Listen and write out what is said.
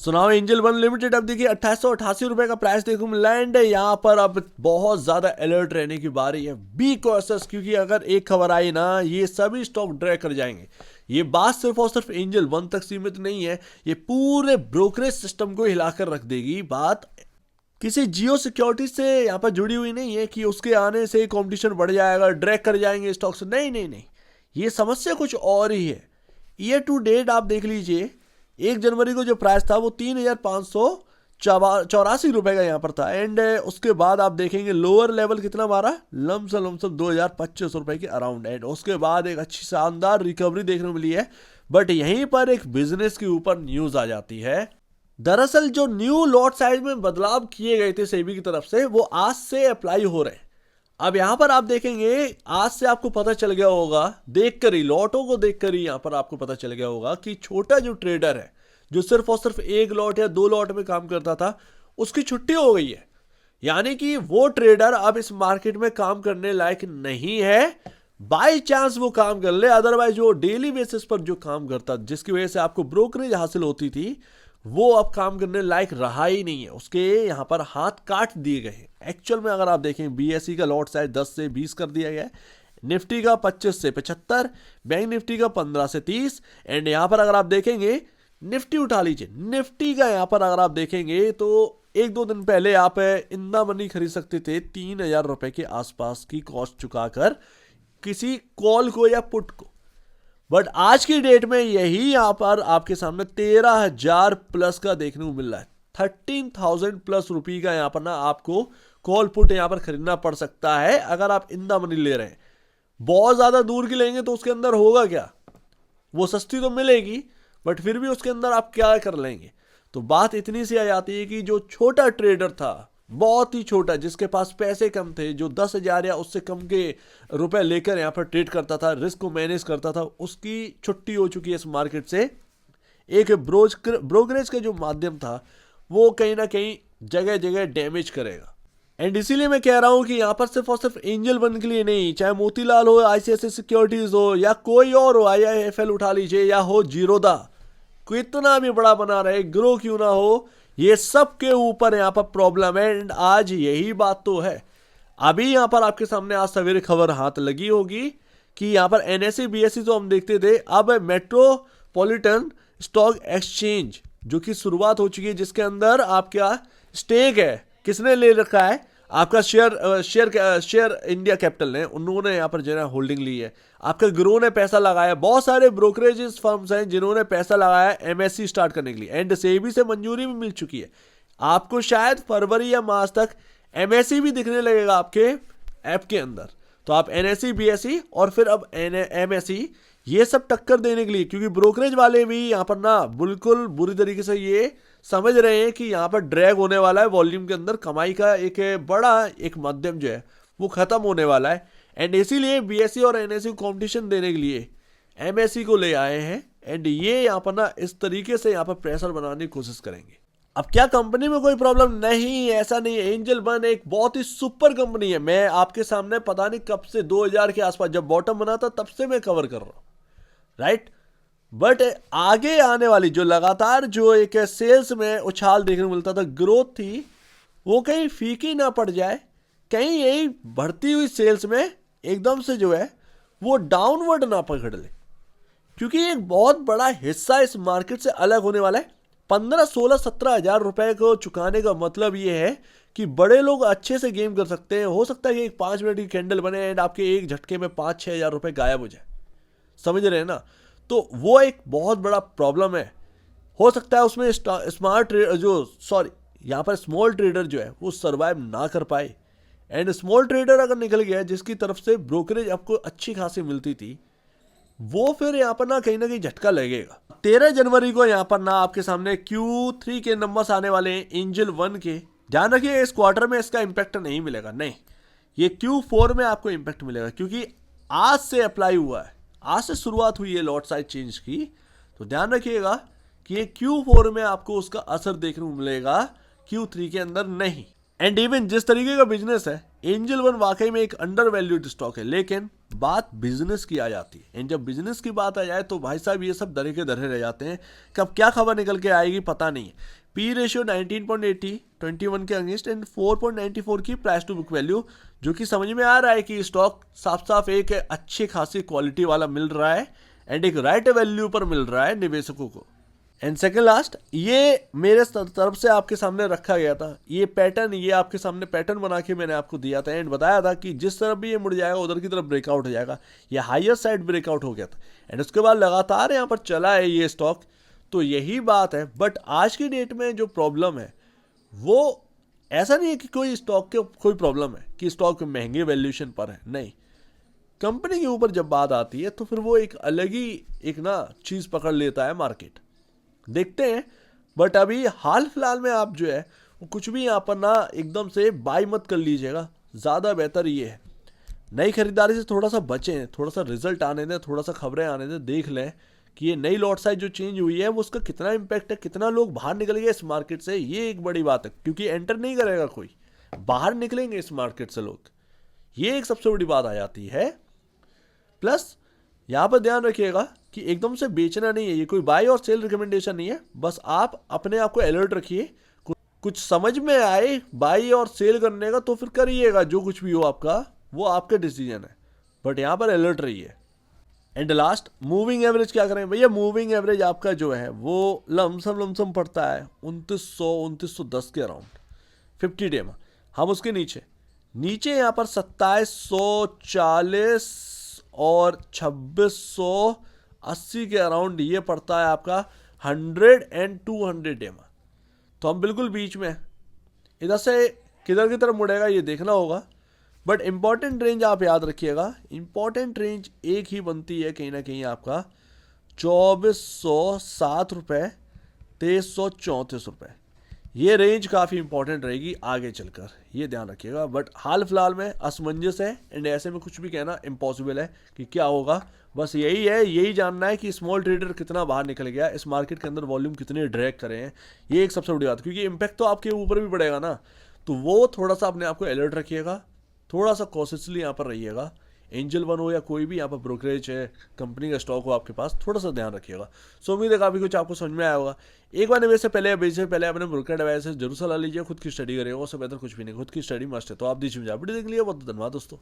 सुनाओ angel one limited अब देखिए 2888 रुपए का प्राइस देखने को मिला एंड यहाँ पर अब बहुत ज्यादा अलर्ट रहने की बारी है। बी कॉशियस, क्योंकि अगर एक खबर आई ना ये सभी स्टॉक ड्रैग कर जाएंगे। ये बात सिर्फ और सिर्फ एंजल वन तक सीमित नहीं है, ये पूरे ब्रोकरेज सिस्टम को हिलाकर रख देगी। बात किसी जियो सिक्योरिटी से यहाँ पर जुड़ी हुई नहीं है कि उसके आने से कंपटीशन बढ़ जाएगा, ड्रैग कर जाएंगे स्टॉक्स। नहीं नहीं नहीं, ये समस्या कुछ और ही है। ईयर टू डेट आप देख लीजिए, 1 जनवरी को जो प्राइस था वो 3584 रुपए का यहाँ पर था एंड उसके बाद आप देखेंगे लोअर लेवल कितना मारा, लमसम 2025 रुपए के अराउंड एंड उसके बाद एक अच्छी शानदार रिकवरी देखने को मिली है। बट यहीं पर एक बिजनेस के ऊपर न्यूज आ जाती है। दरअसल जो न्यू लॉट साइज में बदलाव किए गए थे सेबी की तरफ से वो आज से अप्लाई हो रहे हैं। अब यहां पर आप देखेंगे, आज से आपको पता चल गया होगा, देखकर ही लॉटों को देखकर ही यहां पर आपको पता चल गया होगा कि छोटा जो ट्रेडर है जो सिर्फ और सिर्फ 1 लॉट या 2 लॉट में काम करता था उसकी छुट्टी हो गई है। यानी कि वो ट्रेडर अब इस मार्केट में काम करने लायक नहीं है। बाय चांस वो काम कर ले, अदरवाइज वो डेली बेसिस पर जो काम करता जिसकी वजह से आपको ब्रोकरेज हासिल होती थी वो अब काम करने लायक रहा ही नहीं है, उसके यहाँ पर हाथ काट दिए गए हैं। एक्चुअल में अगर आप देखें बीएसई का लॉट साइज 10 से 20 कर दिया गया है, निफ्टी का 25 से 75, बैंक निफ्टी का 15 से 30 एंड यहाँ पर अगर आप देखेंगे निफ्टी उठा लीजिए, निफ्टी का यहाँ पर अगर आप देखेंगे तो 1-2 दिन पहले आप इंदा मनी खरीद सकते थे 3000 रुपए के आसपास की कॉस्ट चुकाकर किसी कॉल को या पुट को। बट आज की डेट में यही यहां पर आपके सामने 13,000 प्लस का देखने को मिल रहा है। 13,000 प्लस रुपये का यहां पर ना आपको कॉल पुट यहां पर खरीदना पड़ सकता है अगर आप इंदा मनी ले रहे हैं। बहुत ज्यादा दूर की लेंगे तो उसके अंदर होगा क्या, वो सस्ती तो मिलेगी बट फिर भी उसके अंदर आप क्या कर लेंगे। तो बात इतनी सी आ जाती है कि जो छोटा ट्रेडर था, बहुत ही छोटा, जिसके पास पैसे कम थे, जो 10,000 या उससे कम के रुपए लेकर यहाँ पर ट्रेड करता था, रिस्क को मैनेज करता था, उसकी छुट्टी हो चुकी है इस मार्केट से। एक ब्रोकरेज का जो माध्यम था वो कहीं ना कहीं जगह जगह डैमेज करेगा। एंड इसीलिए मैं कह रहा हूं कि यहाँ पर सिर्फ और सिर्फ एंजल वन के लिए नहीं, चाहे मोतीलाल हो, आईसीआईसीआई सिक्योरिटीज हो या कोई और हो, आईआईएफएल उठा लीजिए या हो जीरोदा, कितना भी बड़ा बना रहे, ग्रो क्यों ना हो, ये सब के ऊपर यहाँ पर प्रॉब्लम है। एंड आज यही बात तो है। अभी यहाँ पर आपके सामने आज सवेरे खबर हाथ लगी होगी कि यहाँ पर एनएसई बीएसई तो हम देखते थे, अब मेट्रोपॉलिटन स्टॉक एक्सचेंज जो कि शुरुआत हो चुकी है, जिसके अंदर आपका स्टेक है, किसने ले रखा है, आपका शेयर इंडिया कैपिटल ने, उन्होंने यहाँ पर जो है होल्डिंग ली है। आपका ग्रो ने पैसा लगाया, बहुत सारे ब्रोकरेज फर्म्स हैं जिन्होंने पैसा लगाया एमएससी स्टार्ट करने के लिए एंड सेबी से मंजूरी भी मिल चुकी है। आपको शायद फरवरी या मार्च तक एमएससी भी दिखने लगेगा आपके ऐप के अंदर। तो आप एनएसई बीएसई और फिर अब एमएससी ये सब टक्कर देने के लिए, क्योंकि ब्रोकरेज वाले भी यहाँ पर ना बिल्कुल बुरी तरीके से ये समझ रहे हैं कि यहाँ पर ड्रैग होने वाला है वॉल्यूम के अंदर, कमाई का एक बड़ा एक माध्यम जो है वो खत्म होने वाला है। एंड इसीलिए बीएसई और एनएसई को कॉम्पिटिशन देने के लिए एमएससी को ले आए हैं एंड ये यहाँ पर ना इस तरीके से यहाँ पर प्रेशर बनाने की कोशिश करेंगे। अब क्या कंपनी में कोई प्रॉब्लम नहीं, ऐसा नहीं है। एंजल वन एक बहुत ही सुपर कंपनी है। मैं आपके सामने पता नहीं कब से 2000 के आसपास जब बॉटम बना था तब से मैं कवर कर रहा हूँ, राइट। बट आगे आने वाली जो लगातार जो एक सेल्स में उछाल देखने को मिलता था, ग्रोथ थी, वो कहीं फीकी ना पड़ जाए, कहीं यही बढ़ती हुई सेल्स में एकदम से जो है वो डाउनवर्ड ना पकड़ ले, क्योंकि एक बहुत बड़ा हिस्सा इस मार्केट से अलग होने वाला है। 15, 16, 17 हजार रुपए को चुकाने का मतलब ये है कि बड़े लोग अच्छे से गेम कर सकते हैं। हो सकता है कि एक 5 मिनट की कैंडल बने एंड आपके एक झटके में 5-6 हजार रुपए गायब हो जाए, समझ रहे हैं ना। तो वो एक बहुत बड़ा प्रॉब्लम है। हो सकता है उसमें स्मार्ट यहाँ पर स्मॉल ट्रेडर जो है वो सरवाइव ना कर पाए एंड स्मॉल ट्रेडर अगर निकल गया जिसकी तरफ से ब्रोकरेज आपको अच्छी खासी मिलती थी, वो फिर यहाँ पर ना कहीं झटका लगेगा। 13 जनवरी को यहाँ पर ना आपके सामने Q3 के नंबर्स आने वाले हैं एंजल वन के। ध्यान रखिए इस क्वार्टर में इसका इंपैक्ट नहीं मिलेगा, नहीं, ये Q4 में आपको इंपैक्ट मिलेगा, क्योंकि आज से अप्लाई हुआ है, आज से शुरुआत हुई है लॉट साइज चेंज की। तो ध्यान रखिएगा कि ये Q4 में आपको उसका असर देखने को मिलेगा, Q3 के अंदर नहीं। एंड इवन जिस तरीके का बिजनेस है, एंजल वन वाकई में एक अंडर वैल्यूड स्टॉक है, लेकिन बात बिजनेस की आ जाती है। एंड जब बिजनेस की बात आ जाए तो भाई साहब ये सब धरे के धरे रह जाते हैं, कब क्या खबर निकल के आएगी पता नहीं है। पी रेशियो 19.80 21 के अगेंस्ट एंड 4.94 की प्राइस टू बुक वैल्यू, जो कि समझ में आ रहा है कि स्टॉक साफ साफ एक अच्छी खासी क्वालिटी वाला मिल रहा है एंड एक राइट वैल्यू पर मिल रहा है निवेशकों को। एंड सेकंड लास्ट, ये मेरे तरफ से आपके सामने रखा गया था, ये पैटर्न, ये आपके सामने पैटर्न बना के मैंने आपको दिया था एंड बताया था कि जिस तरफ भी ये मुड़ जाएगा उधर की तरफ ब्रेकआउट हो जाएगा। ये हायर साइड ब्रेकआउट हो गया था एंड उसके बाद लगातार यहाँ पर चला है ये स्टॉक। तो यही बात है, बट आज की डेट में जो प्रॉब्लम है वो ऐसा नहीं है कि कोई स्टॉक के कोई प्रॉब्लम है कि स्टॉक महंगे वैल्यूएशन पर है, नहीं। कंपनी के ऊपर जब बात आती है तो फिर वो एक अलग ही एक ना चीज़ पकड़ लेता है मार्केट, देखते हैं। बट अभी हाल फिलहाल में आप जो है वो कुछ भी यहाँ पर ना एकदम से बाई मत कर लीजिएगा, ज़्यादा बेहतर ये है नई खरीदारी से थोड़ा सा बचें, थोड़ा सा रिजल्ट आने दें, थोड़ा सा खबरें आने दें, देख लें कि ये नई लॉट साइज जो चेंज हुई है वो उसका कितना इम्पैक्ट है, कितना लोग बाहर निकल गए इस मार्केट से। ये एक बड़ी बात है, क्योंकि एंटर नहीं करेगा कोई, बाहर निकलेंगे इस मार्केट से लोग, ये एक सबसे बड़ी बात आ जाती है। प्लस यहाँ पर ध्यान रखिएगा कि एकदम से बेचना नहीं है, ये कोई बाय और सेल रिकमेंडेशन नहीं है, बस आप अपने आप को अलर्ट रखिए। कुछ समझ में आए बाई और सेल करने का तो फिर करिएगा, जो कुछ भी हो आपका वो आपका डिसीजन है, बट यहाँ पर अलर्ट रहिए। एंड लास्ट, मूविंग एवरेज क्या करें भैया? मूविंग एवरेज आपका जो है वो लमसम पड़ता है 2910 के अराउंड 50 डे में। हम उसके नीचे यहाँ पर 2740 और 2680 के अराउंड ये पड़ता है आपका 100 एंड 200 डे में। तो हम बिल्कुल बीच में, इधर से किधर की तरफ मुड़ेगा ये देखना होगा। बट इंपॉर्टेंट रेंज आप याद रखिएगा, इंपॉर्टेंट रेंज एक ही बनती है कहीं ना कहीं आपका 2407 रुपये 2334 रुपये। ये रेंज काफ़ी इंपॉर्टेंट रहेगी आगे चलकर, ये ध्यान रखिएगा। बट हाल फिलहाल में असमंजस है एंड ऐसे में कुछ भी कहना इम्पॉसिबल है कि क्या होगा। बस यही है, यही जानना है कि स्मॉल ट्रेडर कितना बाहर निकल गया, इस मार्केट के अंदर वॉल्यूम कितने ड्रैग करे हैं, ये एक सबसे बड़ी बात, क्योंकि इम्पैक्ट तो आपके ऊपर भी पड़ेगा ना। तो वो थोड़ा सा अपने आप को अलर्ट रखिएगा, थोड़ा सा कॉशियसली यहाँ पर रहिएगा। एंजल वन हो या कोई भी यहाँ पर ब्रोकरेज है, कंपनी का स्टॉक हो आपके पास, थोड़ा सा ध्यान रखिएगा। सो उम्मीद है काफ़ी कुछ आपको समझ में आया होगा। एक बार निवेश से पहले या बेचने से पहले अपने ब्रोकर एडवाइस से जरूर सलाह लीजिए, खुद की स्टडी करिएगा, उससे बेहतर कुछ भी नहीं, खुद की स्टडी मस्ट है। तो आप दीजिए मुझे वीडियो देख लिया, बहुत धन्यवाद दोस्तों।